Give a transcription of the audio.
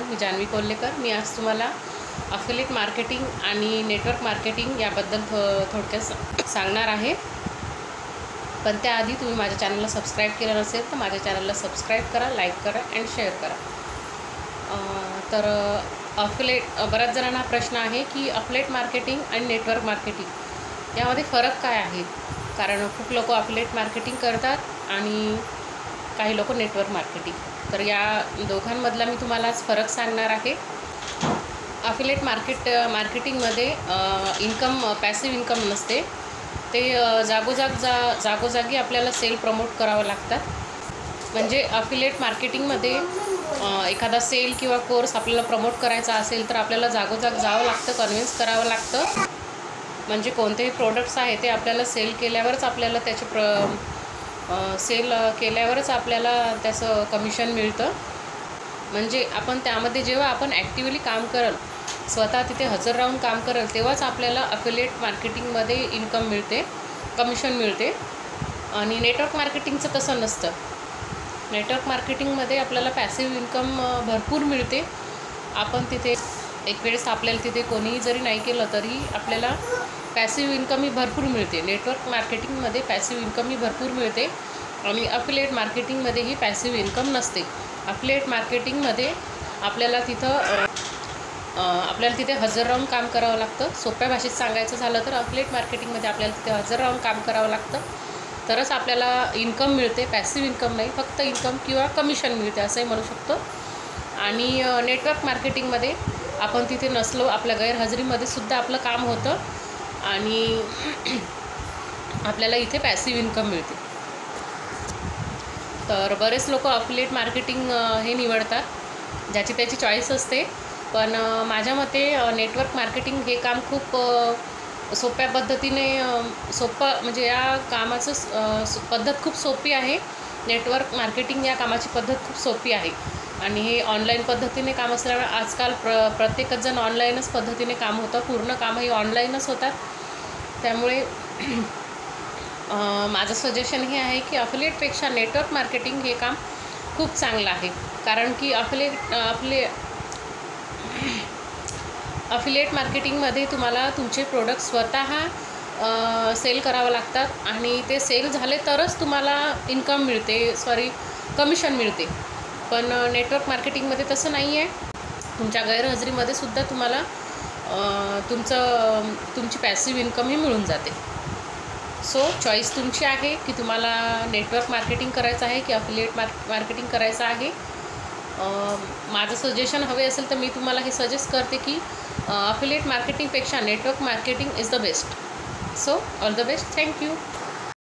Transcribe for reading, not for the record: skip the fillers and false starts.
Everyone, मी जान्हवी कोल्हेकर। मी आज तुम्हाला affiliate marketing आणि नेटवर्क मार्केटिंग याबद्दल थोडक्यात सांगणार आहे। पण त्याआधी तुम्ही माझ्या चॅनलला सबस्क्राईब केलं नसेल तर माझ्या चॅनलला सबस्क्राईब करा, लाईक करा अँड शेअर करा। तर अफिलिएट बऱ्याच जणांना प्रश्न आहे की अफिलिएट मार्केटिंग आणि नेटवर्क मार्केटिंग यामध्ये फरक काय आहे। कारण खूप लोक अफिलिएट मार्केटिंग करतात आणि काही लोक नेटवर्क मार्केटिंग। तर या दोघांमधला मी तुम्हाला आज फरक सांगणार आहे। अफिलिएट मार्केटिंगमध्ये पॅसिव्ह इन्कम नसते, ते जागोजागी आपल्याला सेल प्रमोट करावं लागतात। म्हणजे अफिलिएट मार्केटिंगमध्ये एखादा सेल किंवा कोर्स आपल्याला प्रमोट करायचा असेल तर आपल्याला जागोजाग जावं लागतं, कन्व्हिन्स करावं लागतं। म्हणजे कोणतेही प्रोडक्ट्स आहे ते आपल्याला सेल केल्यावरच आपल्याला त्याचं कमिशन मिळतं। म्हणजे आपण त्यामध्ये जेव्हा आपण ॲक्टिव्हली काम करल, स्वतः तिथे हजर राहून काम करल, तेव्हाच आपल्याला अफिलिएट मार्केटिंगमध्ये इन्कम मिळते, कमिशन मिळते। आणि नेटवर्क मार्केटिंगचं तसं नसतं। नेटवर्क मार्केटिंगमध्ये आपल्याला पॅसिव्ह इन्कम भरपूर मिळते। आपण तिथे एक वेळेस आपल्याला तिथे कोणीही जरी नाही केलं तरी आपल्याला पॅसिव्ह इन्कम ही भरपूर मिळते। नेटवर्क मार्केटिंगमध्ये पॅसिव्ह इन्कम ही भरपूर मिळते आणि अफिलिएट मार्केटिंगमध्ये ही पॅसिव्ह इन्कम नसते। अफिलिएट मार्केटिंगमध्ये आपल्याला तिथे हजर राहून काम करावं लागतं। सोप्या भाषेत सांगायचं झालं तर अफिलिएट मार्केटिंगमध्ये आपल्याला तिथे हजर राहून काम करावं लागतं, तरच आपल्याला इन्कम मिळते। पॅसिव्ह इन्कम नाही, फक्त इन्कम किंवा कमिशन मिळते असंही म्हणू शकतो। आणि नेटवर्क मार्केटिंगमध्ये आपण तिथे नसलो, आपल्या गैरहजेरीमध्ये सुद्धा आपलं काम होतं आणि आपल्याला इथे पॅसिव्ह इन्कम मिळते। तर बरेच लोक अफिलिएट मार्केटिंग हे निवडतात, ज्याची त्याची चॉईस असते। पण माझ्या मते नेटवर्क मार्केटिंग हे काम खूप सोप्या पद्धतीने म्हणजे या कामाचं पद्धत खूप सोपी आहे। नेटवर्क मार्केटिंग या कामाची पद्धत खूप सोपी आहे आणि हे ऑनलाईन पद्धतीने काम असल्यामुळे आजकाल प्रत्येकच जण ऑनलाईनच पद्धतीने काम होतं, पूर्ण कामही ऑनलाईनच होतात। त्यामुळे माझं सजेशन हे आहे की अफिलिएटपेक्षा नेटवर्क मार्केटिंग हे काम खूप चांगलं आहे। कारण की अफिलिएट मार्केटिंगमध्ये तुम्हाला तुमचे प्रोडक्ट स्वतः सेल करावं लागतात आणि ते सेल झाले तरच तुम्हाला कमिशन मिळते। पण नेटवर्क मार्केटिंगमध्ये तसं नाही आहे। तुमच्या गैरहजेरीमध्ये सुद्धा तुम्हाला तुमची पॅसिव्ह इन्कमही मिळून जाते। सो चॉईस तुमची आहे की तुम्हाला नेटवर्क मार्केटिंग करायचं आहे की अफिलिएट मार्केटिंग करायचं आहे। माझं सजेशन हवे असेल तर मी तुम्हाला हे सजेस्ट करते की अफिलिएट मार्केटिंगपेक्षा network marketing is the best. So all the best, thank you.